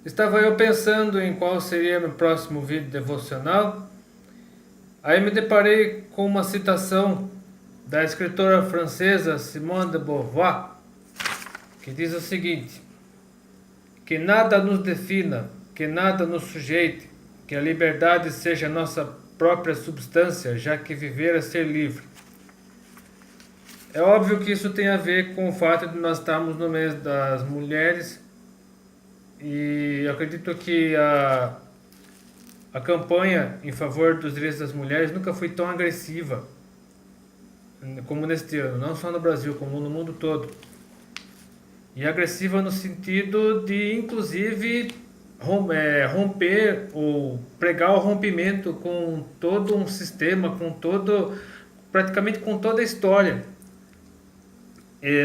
Estava eu pensando em qual seria meu próximo vídeo devocional. Aí me deparei com uma citação da escritora francesa Simone de Beauvoir, que diz o seguinte: que nada nos defina, que nada nos sujeite, que a liberdade seja nossa própria substância, já que viver é ser livre. É óbvio que isso tem a ver com o fato de nós estarmos no mês das mulheres, e eu acredito que a campanha em favor dos direitos das mulheres nunca foi tão agressiva como neste ano, não só no Brasil, como no mundo todo. E agressiva no sentido de, inclusive, romper ou pregar o rompimento com todo um sistema, praticamente com toda a história,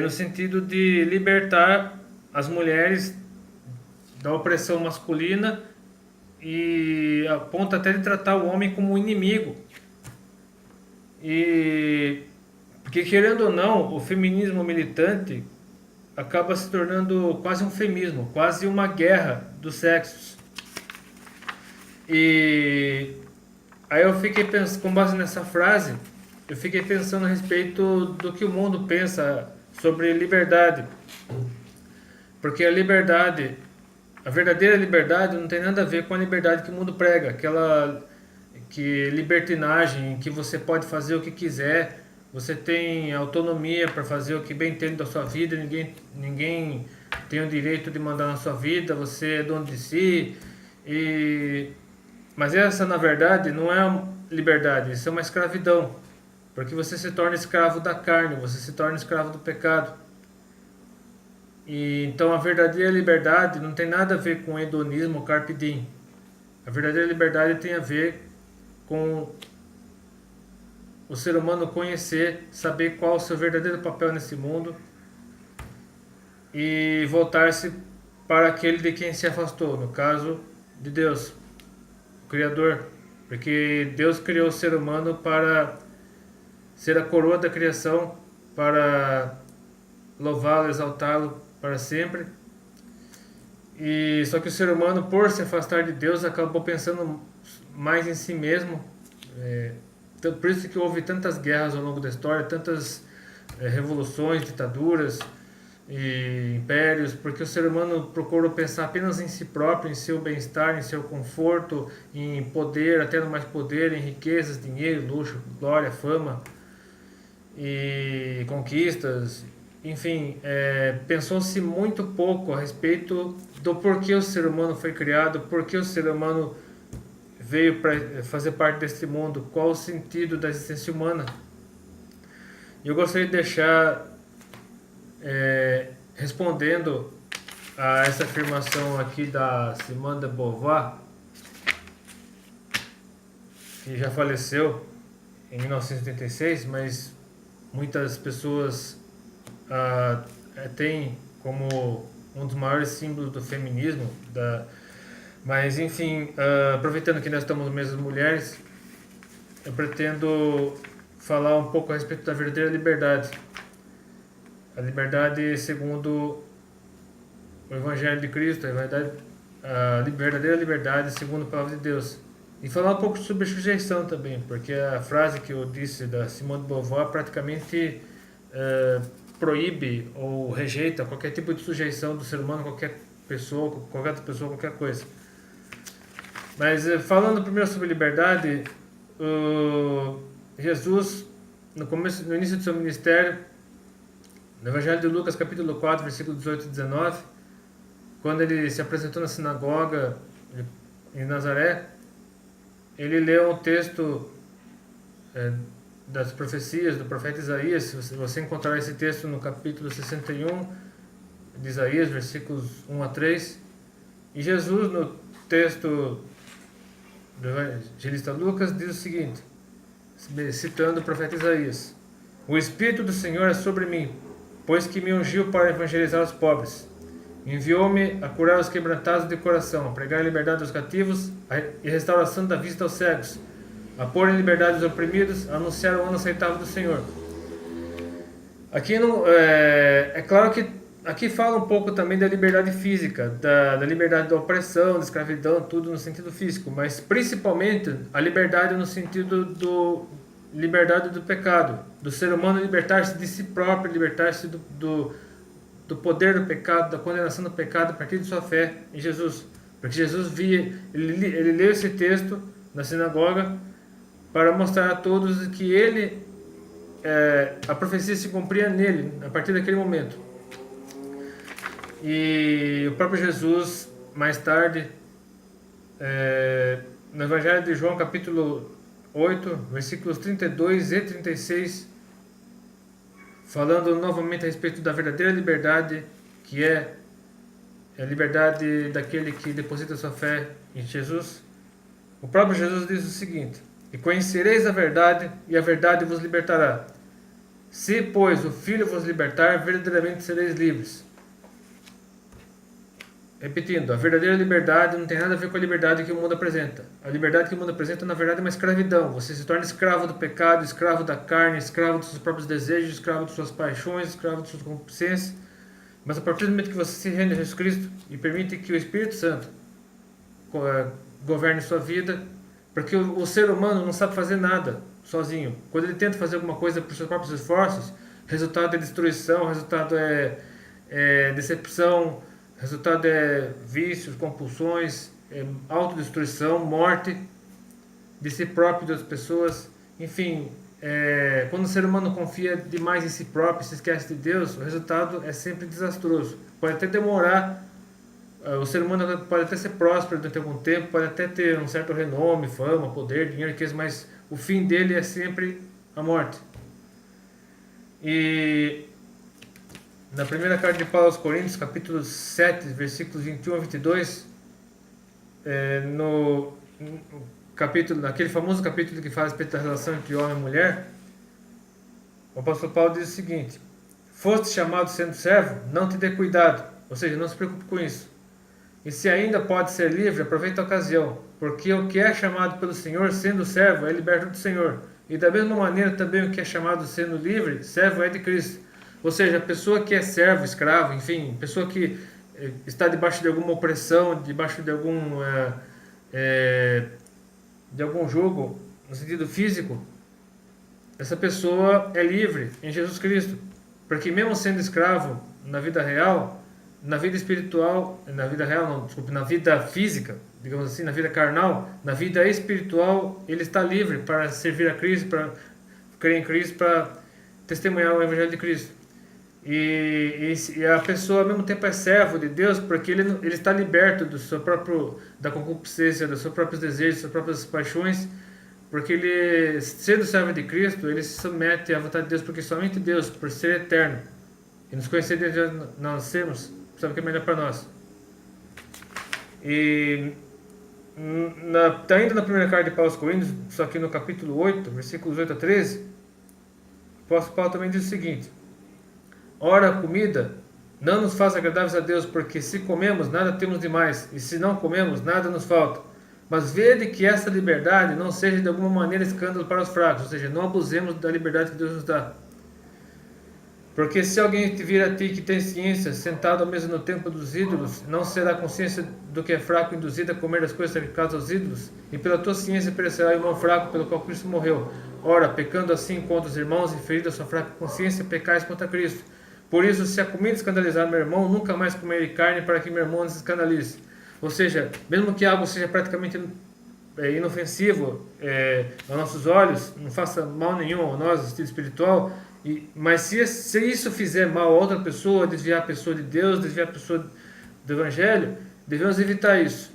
no sentido de libertar as mulheres da opressão masculina e a ponto até de tratar o homem como um inimigo. E porque, querendo ou não, o feminismo militante acaba se tornando quase um feminismo, quase uma guerra dos sexos. E aí eu fiquei pensando, com base nessa frase, eu fiquei pensando a respeito do que o mundo pensa sobre liberdade. Porque a liberdade, a verdadeira liberdade não tem nada a ver com a liberdade que o mundo prega, aquela que libertinagem, que você pode fazer o que quiser, você tem autonomia para fazer o que bem entende da sua vida, ninguém tem o direito de mandar na sua vida, você é dono de si. Mas essa, na verdade, não é liberdade, isso é uma escravidão, porque você se torna escravo da carne, você se torna escravo do pecado. E então a verdadeira liberdade não tem nada a ver com hedonismo, carpe diem. A verdadeira liberdade tem a ver com o ser humano conhecer, saber qual o seu verdadeiro papel nesse mundo e voltar-se para aquele de quem se afastou, no caso de Deus, o Criador, porque Deus criou o ser humano para ser a coroa da criação, para louvá-lo, exaltá-lo para sempre. E só que o ser humano, por se afastar de Deus, acabou pensando mais em si mesmo. Então, por isso que houve tantas guerras ao longo da história, tantas revoluções, ditaduras e impérios, porque o ser humano procurou pensar apenas em si próprio, em seu bem-estar, em seu conforto, em poder, até no mais poder, em riquezas, dinheiro, luxo, glória, fama e conquistas. Enfim, pensou-se muito pouco a respeito do porquê o ser humano foi criado, porquê o ser humano veio para fazer parte desse mundo, qual o sentido da existência humana. E eu gostaria de deixar respondendo a essa afirmação aqui da Simone de Beauvoir, que já faleceu em 1986, mas muitas pessoas têm como um dos maiores símbolos do feminismo. Mas enfim, aproveitando que nós estamos no mês das mulheres, eu pretendo falar um pouco a respeito da verdadeira liberdade. A liberdade segundo o Evangelho de Cristo, a verdadeira liberdade segundo a palavra de Deus. E falar um pouco sobre sujeição também, porque a frase que eu disse da Simone de Beauvoir praticamente proíbe ou rejeita qualquer tipo de sujeição do ser humano, qualquer pessoa, qualquer coisa. Mas falando primeiro sobre liberdade, Jesus, no início do seu ministério, no Evangelho de Lucas, capítulo 4, versículo 18 e 19, quando ele se apresentou na sinagoga em Nazaré, ele leu um texto das profecias do profeta Isaías. Você encontrará esse texto no capítulo 61 de Isaías, versículos 1 a 3. E Jesus, no texto do evangelista Lucas, diz o seguinte, citando o profeta Isaías: o Espírito do Senhor é sobre mim, pois que me ungiu para evangelizar os pobres. Enviou-me a curar os quebrantados de coração, a pregar a liberdade aos cativos e restauração da vista aos cegos, a pôr em liberdade os oprimidos, a anunciar o ano aceitável do Senhor. Aqui é claro que aqui fala um pouco também da liberdade física, da liberdade da opressão, da escravidão, tudo no sentido físico, mas principalmente a liberdade no sentido do liberdade do pecado, do ser humano libertar-se de si próprio, libertar-se do poder do pecado, da condenação do pecado a partir de sua fé em Jesus. Porque Jesus via, ele leu esse texto na sinagoga para mostrar a todos que a profecia se cumpria nele, a partir daquele momento. E o próprio Jesus, mais tarde, no Evangelho de João, capítulo 8, versículos 32 e 36, falando novamente a respeito da verdadeira liberdade, que é a liberdade daquele que deposita sua fé em Jesus. O próprio Jesus diz o seguinte: e conhecereis a verdade, e a verdade vos libertará. Se, pois, o Filho vos libertar, verdadeiramente sereis livres. Repetindo, a verdadeira liberdade não tem nada a ver com a liberdade que o mundo apresenta. A liberdade que o mundo apresenta, na verdade, é uma escravidão. Você se torna escravo do pecado, escravo da carne, escravo dos seus próprios desejos, escravo de suas paixões, escravo de suas concupiscências. Mas a partir do momento que você se rende a Jesus Cristo e permite que o Espírito Santo governe sua vida, porque o ser humano não sabe fazer nada sozinho. Quando ele tenta fazer alguma coisa por seus próprios esforços, o resultado é destruição, o resultado é decepção, o resultado é vícios, compulsões, autodestruição, morte de si próprio, das pessoas. Enfim, quando o ser humano confia demais em si próprio, se esquece de Deus, o resultado é sempre desastroso. Pode até demorar, o ser humano pode até ser próspero durante algum tempo, pode até ter um certo renome, fama, poder, dinheiro, riqueza, mas o fim dele é sempre a morte. E na primeira carta de Paulo aos Coríntios, capítulo 7, versículos 21 a 22, no capítulo, naquele famoso capítulo que fala a respeito da relação entre homem e mulher, o apóstolo Paulo diz o seguinte: foste chamado sendo servo, não te dê cuidado, ou seja, não se preocupe com isso. E se ainda pode ser livre, aproveita a ocasião, porque o que é chamado pelo Senhor, sendo servo, é liberto do Senhor. E da mesma maneira também o que é chamado sendo livre, servo é de Cristo. Ou seja, a pessoa que é servo, escravo, enfim, pessoa que está debaixo de alguma opressão, debaixo de algum jugo, no sentido físico, essa pessoa é livre em Jesus Cristo. Porque mesmo sendo escravo na vida real, na vida espiritual, na vida física, digamos assim, na vida carnal, na vida espiritual, ele está livre para servir a Cristo, para crer em Cristo, para testemunhar o Evangelho de Cristo. E a pessoa ao mesmo tempo é servo de Deus, porque ele está liberto da concupiscência, dos seus próprios desejos, das suas próprias paixões, porque ele, sendo servo de Cristo, ele se submete à vontade de Deus, porque somente Deus, por ser eterno e nos conhecer desde onde nós nascemos, sabe o que é melhor para nós. E ainda na primeira carta de Paulo aos Coríntios, só que no capítulo 8, versículos 8 a 13, o apóstolo Paulo também diz o seguinte: ora, a comida não nos faz agradáveis a Deus, porque se comemos, nada temos demais, e se não comemos, nada nos falta. Mas vede que essa liberdade não seja de alguma maneira escândalo para os fracos, ou seja, não abusemos da liberdade que Deus nos dá. Porque se alguém te vir a ti que tem ciência, sentado à mesa no templo dos ídolos, não será consciência do que é fraco induzido a comer as coisas sacrificadas aos ídolos, e pela tua ciência perecerá o irmão fraco pelo qual Cristo morreu. Ora, pecando assim contra os irmãos e ferindo a sua fraca consciência, pecais contra Cristo. Por isso, se a comida escandalizar meu irmão, nunca mais comerei carne para que meu irmão não se escandalize. Ou seja, mesmo que algo seja praticamente inofensivo aos nossos olhos, não faça mal nenhum a nós, no sentido espiritual, mas se isso fizer mal a outra pessoa, desviar a pessoa de Deus, desviar a pessoa do Evangelho, devemos evitar isso.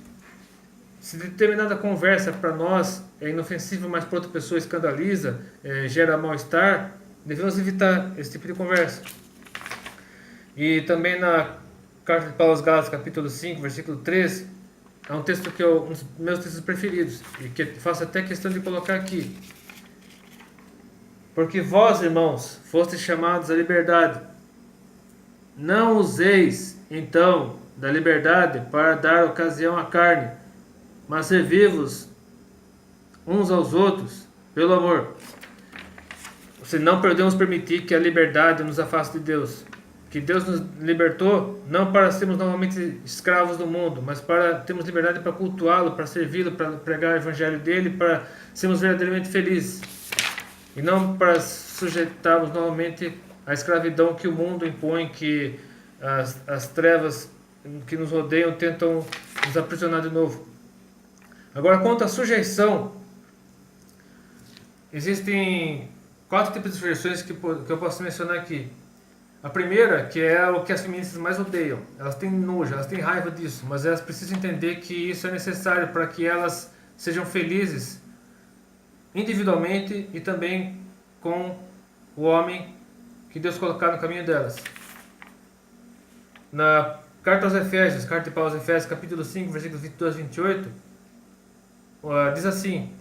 Se determinada conversa para nós é inofensiva, mas para outra pessoa escandaliza, gera mal-estar, devemos evitar esse tipo de conversa. E também na Carta de Paulo aos Gálatas, capítulo 5, versículo 13, é um texto que é um dos meus textos preferidos, e que faço até questão de colocar aqui. Porque vós, irmãos, fostes chamados à liberdade. Não useis, então, da liberdade para dar ocasião à carne, mas servi-vos uns aos outros pelo amor. Se não podemos permitir que a liberdade nos afaste de Deus, que Deus nos libertou não para sermos novamente escravos do mundo, mas para termos liberdade para cultuá-lo, para servi-lo, para pregar o evangelho dele, para sermos verdadeiramente felizes. E não para sujeitarmos novamente à escravidão que o mundo impõe, que as trevas que nos rodeiam tentam nos aprisionar de novo. Agora, quanto à sujeição, existem 4 tipos de sujeições que eu posso mencionar aqui. A primeira, que é o que as feministas mais odeiam. Elas têm nojo, elas têm raiva disso, mas elas precisam entender que isso é necessário para que elas sejam felizes individualmente e também com o homem que Deus colocar no caminho delas. Na carta aos Efésios, carta de Paulo aos Efésios, capítulo 5, versículos 22 a 28, diz assim: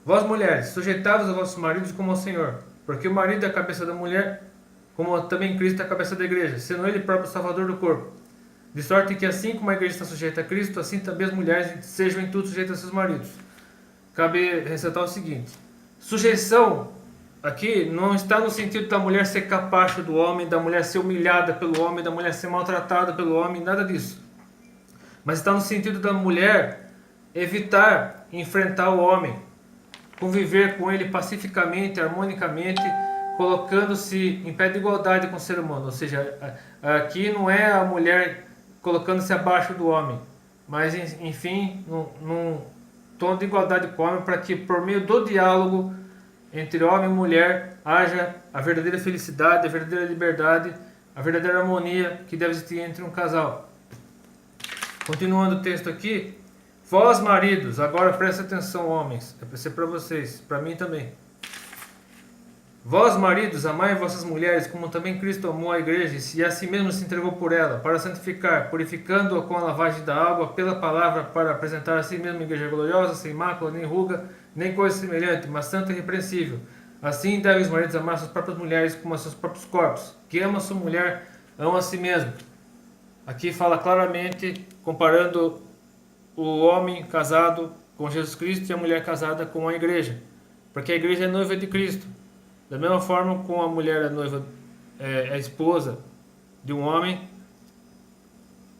Vós mulheres, sujeitai-vos aos vossos maridos como ao Senhor, porque o marido é a cabeça da mulher, como também Cristo é a cabeça da igreja, sendo ele próprio salvador do corpo. De sorte que assim como a igreja está sujeita a Cristo, assim também as mulheres sejam em tudo sujeitas a seus maridos. Cabe ressaltar o seguinte: sujeição aqui não está no sentido da mulher ser capacho do homem, da mulher ser humilhada pelo homem, da mulher ser maltratada pelo homem, nada disso. Mas está no sentido da mulher evitar enfrentar o homem, conviver com ele pacificamente, harmonicamente, colocando-se em pé de igualdade com o ser humano. Ou seja, aqui não é a mulher colocando-se abaixo do homem, mas enfim, num tom de igualdade com o homem, para que por meio do diálogo entre homem e mulher haja a verdadeira felicidade, a verdadeira liberdade, a verdadeira harmonia que deve existir entre um casal. Continuando o texto aqui: Vós maridos, agora presta atenção, homens, é para ser para vocês, para mim também. Vós maridos, amai vossas mulheres, como também Cristo amou a igreja e a si mesmo se entregou por ela, para santificar, purificando-a com a lavagem da água pela palavra, para apresentar a si mesmo a igreja gloriosa, sem mácula, nem ruga, nem coisa semelhante, mas santa e irrepreensível. Assim devem os maridos amar suas próprias mulheres como a seus próprios corpos. Quem ama sua mulher, ama a si mesmo. Aqui fala claramente, comparando o homem casado com Jesus Cristo e a mulher casada com a igreja. Porque a igreja é noiva de Cristo. Da mesma forma como a mulher é noiva, é a esposa de um homem,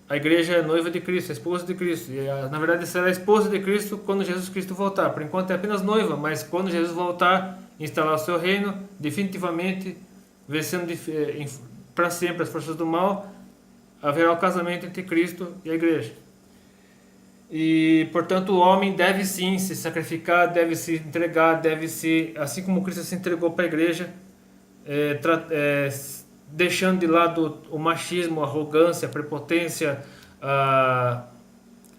a igreja é noiva de Cristo, é a esposa de Cristo. E na verdade será a esposa de Cristo quando Jesus Cristo voltar. Por enquanto é apenas noiva, mas quando Jesus voltar, instalar o seu reino, definitivamente, vencendo para sempre as forças do mal, haverá o casamento entre Cristo e a igreja. E, portanto, o homem deve sim se sacrificar, deve se entregar, assim como Cristo se entregou para a igreja, deixando de lado o machismo, a arrogância, a prepotência, a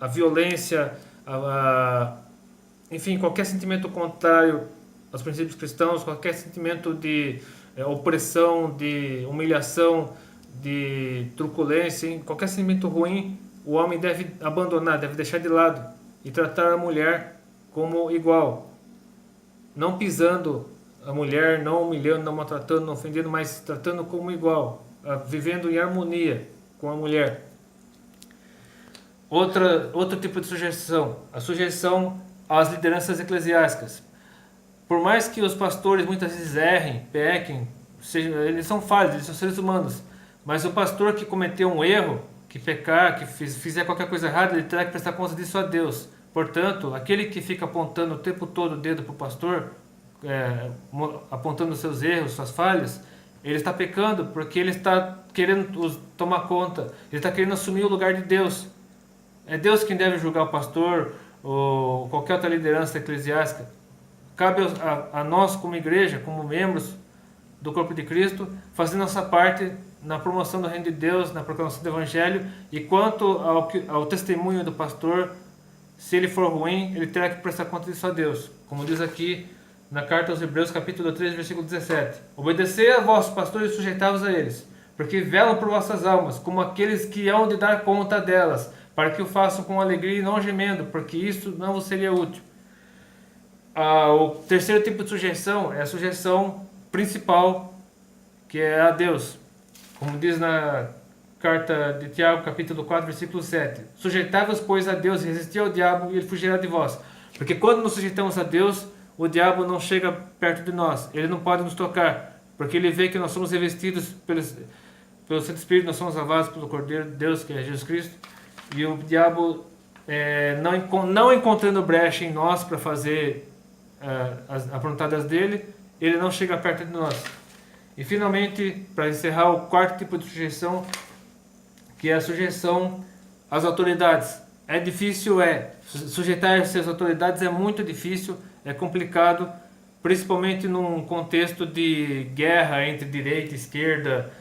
violência, enfim, qualquer sentimento contrário aos princípios cristãos, qualquer sentimento de opressão, de humilhação, de truculência, qualquer sentimento ruim, o homem deve abandonar, deve deixar de lado e tratar a mulher como igual, não pisando a mulher, não humilhando, não maltratando, não ofendendo, mas tratando como igual, vivendo em harmonia com a mulher. Outro tipo de sujeição, a sujeição às lideranças eclesiásticas. Por mais que os pastores muitas vezes errem, pequem, eles são falhos, eles são seres humanos, mas o pastor que cometeu um erro, que pecar, que fizer qualquer coisa errada, ele terá que prestar conta disso a Deus. Portanto, aquele que fica apontando o tempo todo o dedo para o pastor, apontando os seus erros, suas falhas, ele está pecando porque ele está querendo tomar conta, ele está querendo assumir o lugar de Deus. É Deus quem deve julgar o pastor ou qualquer outra liderança eclesiástica. Cabe a nós, como igreja, como membros do corpo de Cristo, fazer nossa parte na promoção do reino de Deus, na proclamação do evangelho. E quanto ao testemunho do pastor, se ele for ruim, ele terá que prestar conta disso a Deus, como diz aqui na carta aos Hebreus, capítulo 3, versículo 17: Obedecei a vossos pastores e sujeitai-vos a eles, porque velam por vossas almas, como aqueles que hão de dar conta delas, para que o façam com alegria e não gemendo, porque isso não vos seria útil. O terceiro tipo de sujeição é a sujeição principal, que é a Deus. Como diz na carta de Tiago, capítulo 4, versículo 7. Sujeitai-vos, pois, a Deus, e resisti ao diabo, e ele fugirá de vós. Porque quando nos sujeitamos a Deus, o diabo não chega perto de nós. Ele não pode nos tocar, porque ele vê que nós somos revestidos pelo Santo Espírito nós somos lavados pelo Cordeiro de Deus, que é Jesus Cristo, e o diabo, não encontrando brecha em nós para fazer as aprontadas dele, ele não chega perto de nós. E finalmente, para encerrar, o quarto tipo de sujeição, que é a sujeição às autoridades. É difícil, sujeitar-se às autoridades é muito difícil, é complicado, principalmente num contexto de guerra entre direita e esquerda.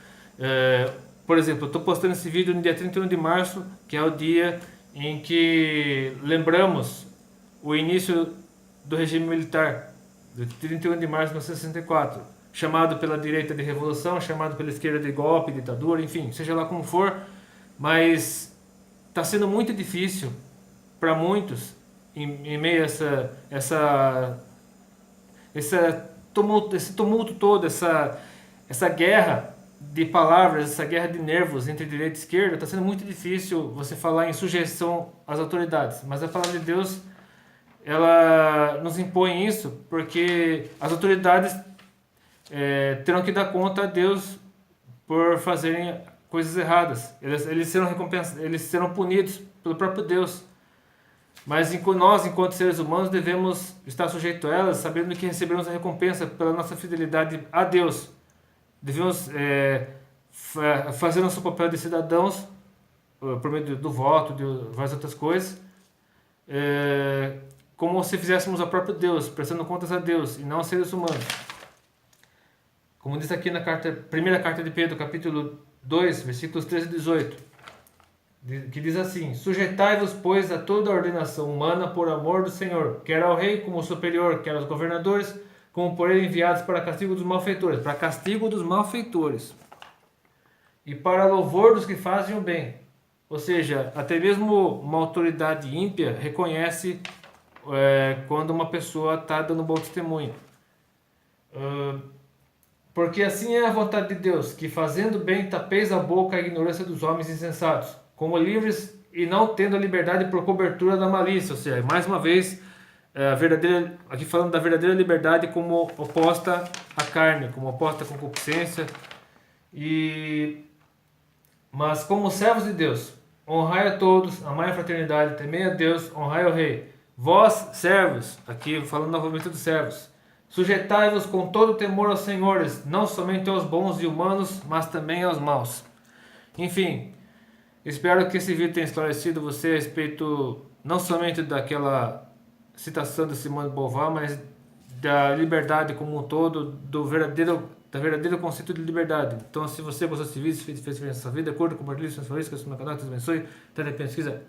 Por exemplo, eu estou postando esse vídeo no dia 31 de março, que é o dia em que lembramos o início do regime militar, do 31 de março de 1964, chamado pela direita de revolução, chamado pela esquerda de golpe, ditadura, enfim, seja lá como for, mas está sendo muito difícil para muitos, em meio a esse tumulto todo, essa guerra de palavras, essa guerra de nervos entre direita e esquerda, está sendo muito difícil você falar em sujeição às autoridades. Mas a palavra de Deus, ela nos impõe isso, porque as autoridades terão que dar conta a Deus por fazerem coisas erradas. Eles serão recompensados, eles serão punidos pelo próprio Deus. Mas nós, enquanto seres humanos, devemos estar sujeitos a elas, sabendo que receberemos a recompensa pela nossa fidelidade a Deus. Devemos fazer nosso papel de cidadãos, por meio do voto, de várias outras coisas, como se fizéssemos ao próprio Deus, prestando contas a Deus e não aos seres humanos. Como diz aqui na primeira carta de Pedro, capítulo 2, versículos 13 e 18. Que diz assim: sujeitai-vos, pois, a toda a ordenação humana por amor do Senhor, quer ao rei como superior, quer aos governadores, como por ele enviados para castigo dos malfeitores. Para castigo dos malfeitores. E para louvor dos que fazem o bem. Ou seja, até mesmo uma autoridade ímpia reconhece quando uma pessoa está dando bom testemunho. Porque assim é a vontade de Deus, que fazendo bem tapeis a boca à ignorância dos homens insensatos, como livres e não tendo a liberdade por cobertura da malícia. Ou seja, mais uma vez, aqui falando da verdadeira liberdade como oposta à carne, como oposta à concupiscência. Mas como servos de Deus, honrai a todos, amai a fraternidade, temei a Deus, honrai ao rei. Vós, servos, aqui falando novamente dos servos, sujeitai-vos com todo temor aos senhores, não somente aos bons e humanos, mas também aos maus. Enfim, espero que esse vídeo tenha esclarecido você a respeito não somente daquela citação de Simone de Beauvoir, mas da liberdade como um todo, do verdadeiro conceito de liberdade. Então, se você gostou desse vídeo, se fez diferença na sua vida, curta, compartilhe, se inscreva no canal, que Deus abençoe. Até a pesquisa.